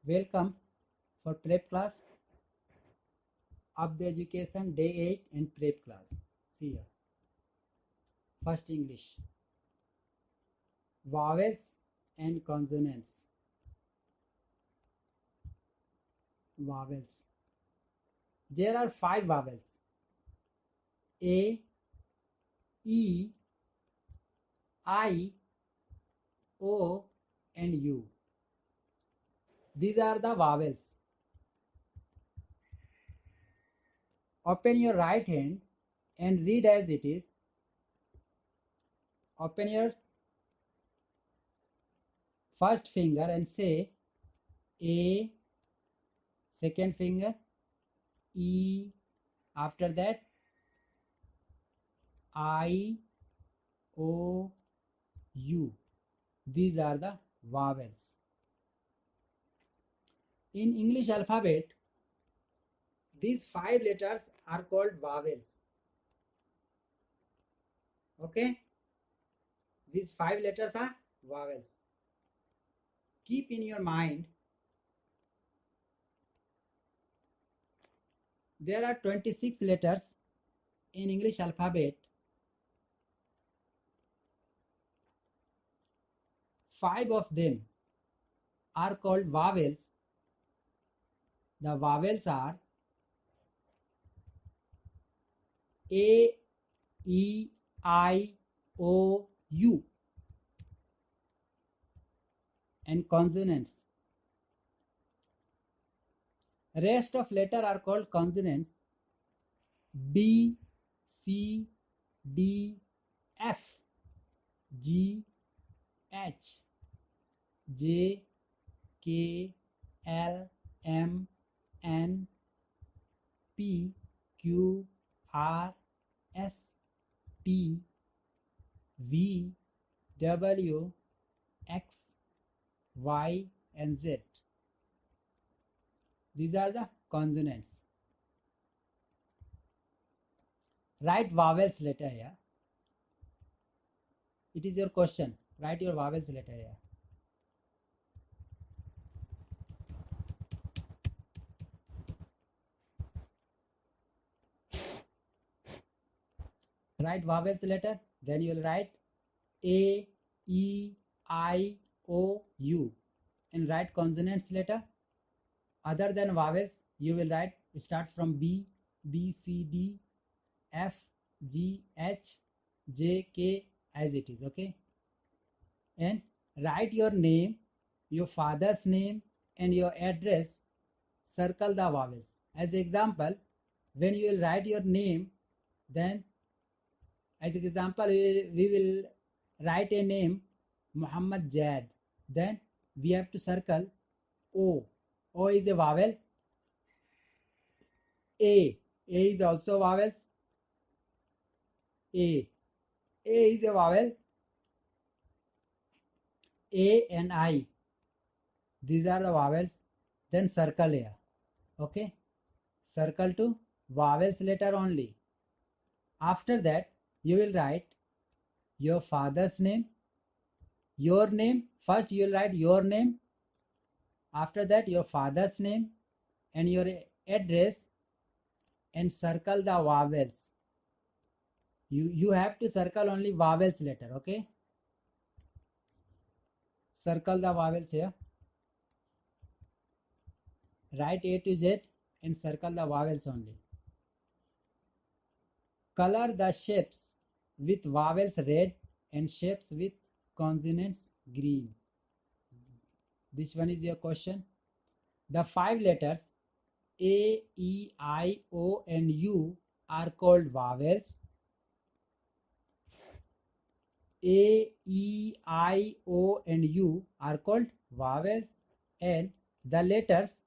Welcome for prep class of the education day 8 and prep class. See here. First English. Vowels and consonants. Vowels. There are 5 vowels. A, E, I, O and U. These are the vowels. Open your right hand and read as it is. Open your first finger and say A, second finger, E, after that I, O, U. These are the vowels. In English alphabet, these 5 letters are called vowels. Okay? These 5 letters are vowels. Keep in your mind, there are 26 letters in English alphabet. 5 of them are called vowels. The vowels are A, E, I, O, U, and consonants. Rest of letter are called consonants. B, C, D, F, G, H, J, K, L, M, N, P, Q, R, S, T, V, W, X, Y, and Z. These are the consonants. Write vowels letter here. It is your question. Write your vowels letter here. Write vowels letter. Then you will write A, E, I, O, U. And write consonants letter. Other than vowels, you will write start from B, B, C, D, F, G, H, J, K as it is. Okay? And write your name, your father's name, and your address. Circle the vowels. As example, when you will write your name, then as example, we will write a name Muhammad Jad. Then we have to circle O. O is a vowel. A. A is also vowels. A. A is a vowel. A and I. These are the vowels. Then circle here. Okay. Circle to vowels letter only. After that, you will write your father's name, your name. First you will write your name. After that, your father's name and your address, and circle the vowels. You have to circle only vowels letter. Okay. Circle the vowels here. Write A to Z and circle the vowels only. Color the shapes with vowels red and shapes with consonants green. This one is your question. The 5 letters A, E, I, O and U are called vowels. A, E, I, O and U are called vowels, and the letters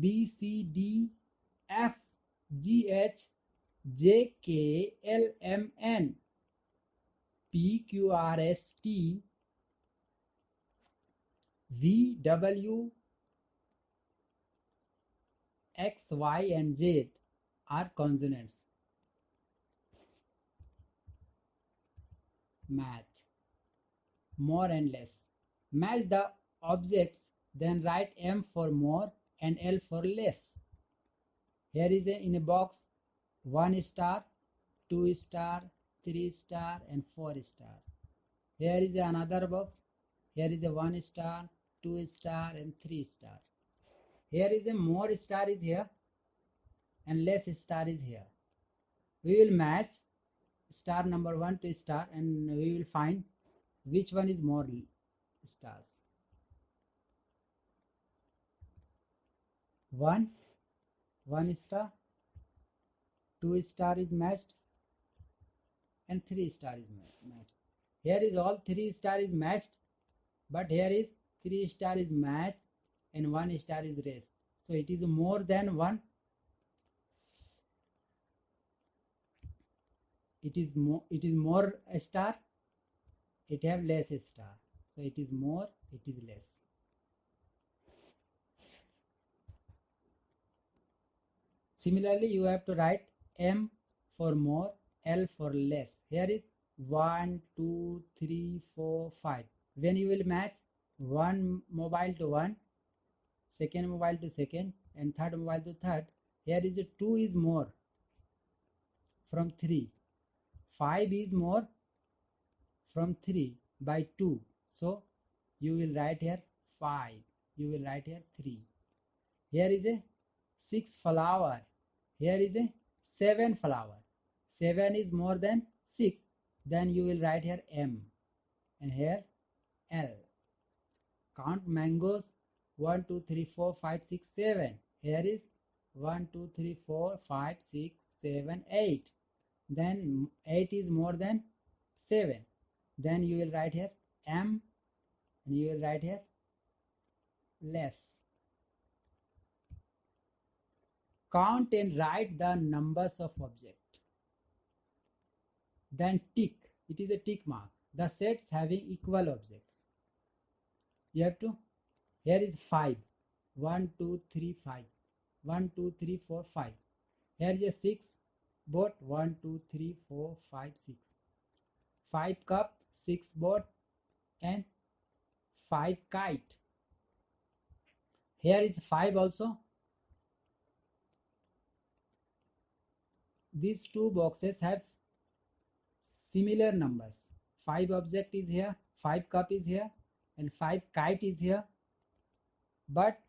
B, C, D, F, G, H, J, K, L, M, N, P, Q, R, S, T, V, W, X, Y and Z are consonants. Math. More and less. Match the objects then write M for more and L for less. Here is in a box 1 star, 2 star, 3 star and 4 star. Here is another box. Here is a 1 star, 2 star and 3 star. Here is a more star is here and less star is here. We will match star number 1 to star and we will find which one is more stars. 1 star, 2 star is matched and 3 star is matched. Here is all 3 star is matched, but here is 3 star is matched and 1 star is rest. So it is more than 1. It is more a star. It have less a star. So it is more, it is less. Similarly, you have to write M for more, L for less. Here is 1, 2, 3, 4, 5. When you will match one mobile to one, second mobile to second, and third mobile to third, here is a 2 is more from 3. 5 is more from 3 by 2. So you will write here 5. You will write here 3. Here is a 6 flower. Here is a 7 flower. 7 is more than 6. Then you will write here M. And here L. Count mangoes. 1, 2, 3, 4, 5, 6, 7. Here is 1, 2, 3, 4, 5, 6, 7, 8. Then 8 is more than 7. Then you will write here M and you will write here less. Count and write the numbers of object. Then tick. It is a tick mark. The sets having equal objects. You have to. Here is 5. 1, 2, 3, 5. 1, 2, 3, 4, 5. Here is a 6 boat. 1, 2, 3, 4, 5, 6. 5 cup, 6 boat and 5 kite. Here is 5 also. These two boxes have similar numbers. 5 object is here, 5 cup is here and 5 kite is here, but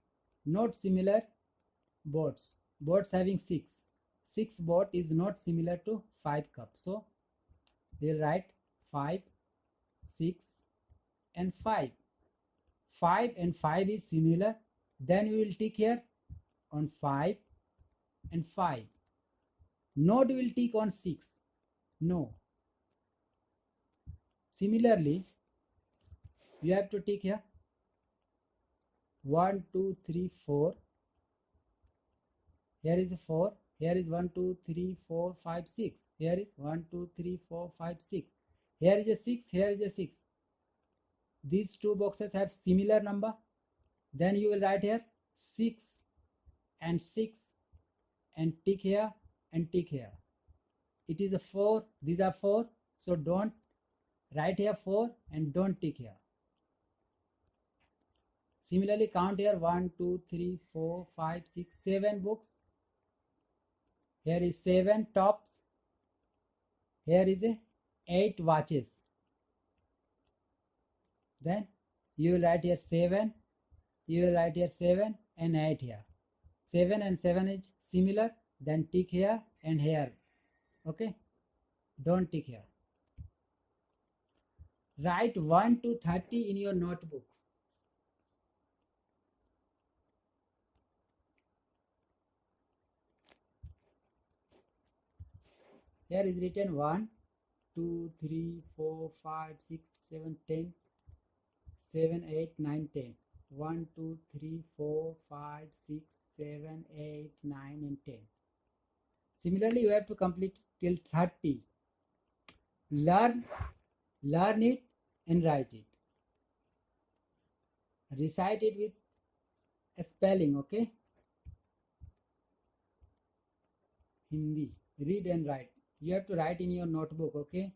not similar boats. Boats having 6. 6 boat is not similar to 5 cup. So we will write 5, 6 and 5. 5 and 5 is similar. Then we will tick here on 5 and 5. Not we will tick on 6. No. Similarly, you have to tick here 1, 2, 3, 4. Here is 4. Here is 1, 2, 3, 4, 5, 6. Here is 1, 2, 3, 4, 5, 6. Here is a 6. Here is a 6. These two boxes have similar number. Then you will write here 6 and 6 and tick here and tick here. It is a 4. These are 4. So don't write here 4 and don't tick here. Similarly, count here 1, 2, 3, 4, 5, 6, 7 books. Here is 7 tops. Here is a 8 watches. Then you will write here 7. You will write here 7 and 8 here. 7 and 7 is similar. Then tick here and here. Okay. Don't tick here. Write 1 to 30 in your notebook. Here is written 1, 2, 3, 4, 5, 6, 7, 10, 7, 8, 9, 10. 1, 2, 3, 4, 5, 6, 7, 8, 9 and 10. Similarly, you have to complete till 30. Learn it and write it. Recite it with a spelling, okay? Hindi. Read and write. You have to write in your notebook, okay?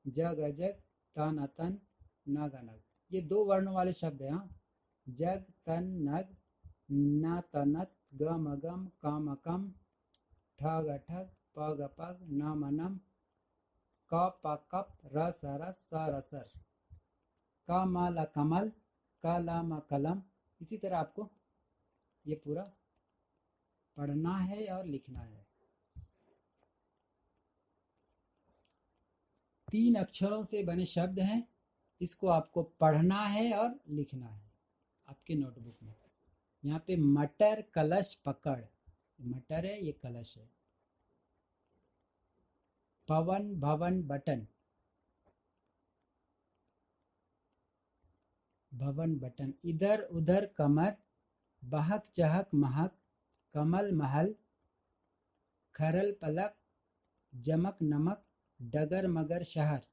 जग अजग तन अतन नग अनग. ये 2 वर्णों वाले शब्द हैं. हाँ, जग तन नग न तनत गम अगम कम अकम ठग अठग पग अपग नम अनम कप अकप रस अरस सर असर कमल कमल कलम कलम। इसी तरह आपको ये पूरा पढ़ना है और लिखना है। 3 अक्षरों से बने शब्द हैं, इसको आपको पढ़ना है और लिखना है आपके नोटबुक में। यहाँ पे मटर कलश पकड़, मटर है, ये कलश है। पवन भवन बटन, भवन बटन। इधर उधर कमर, बहक चहक महक, कमल महल, खरल पलक, जमक नमक, डगर मगर शहर।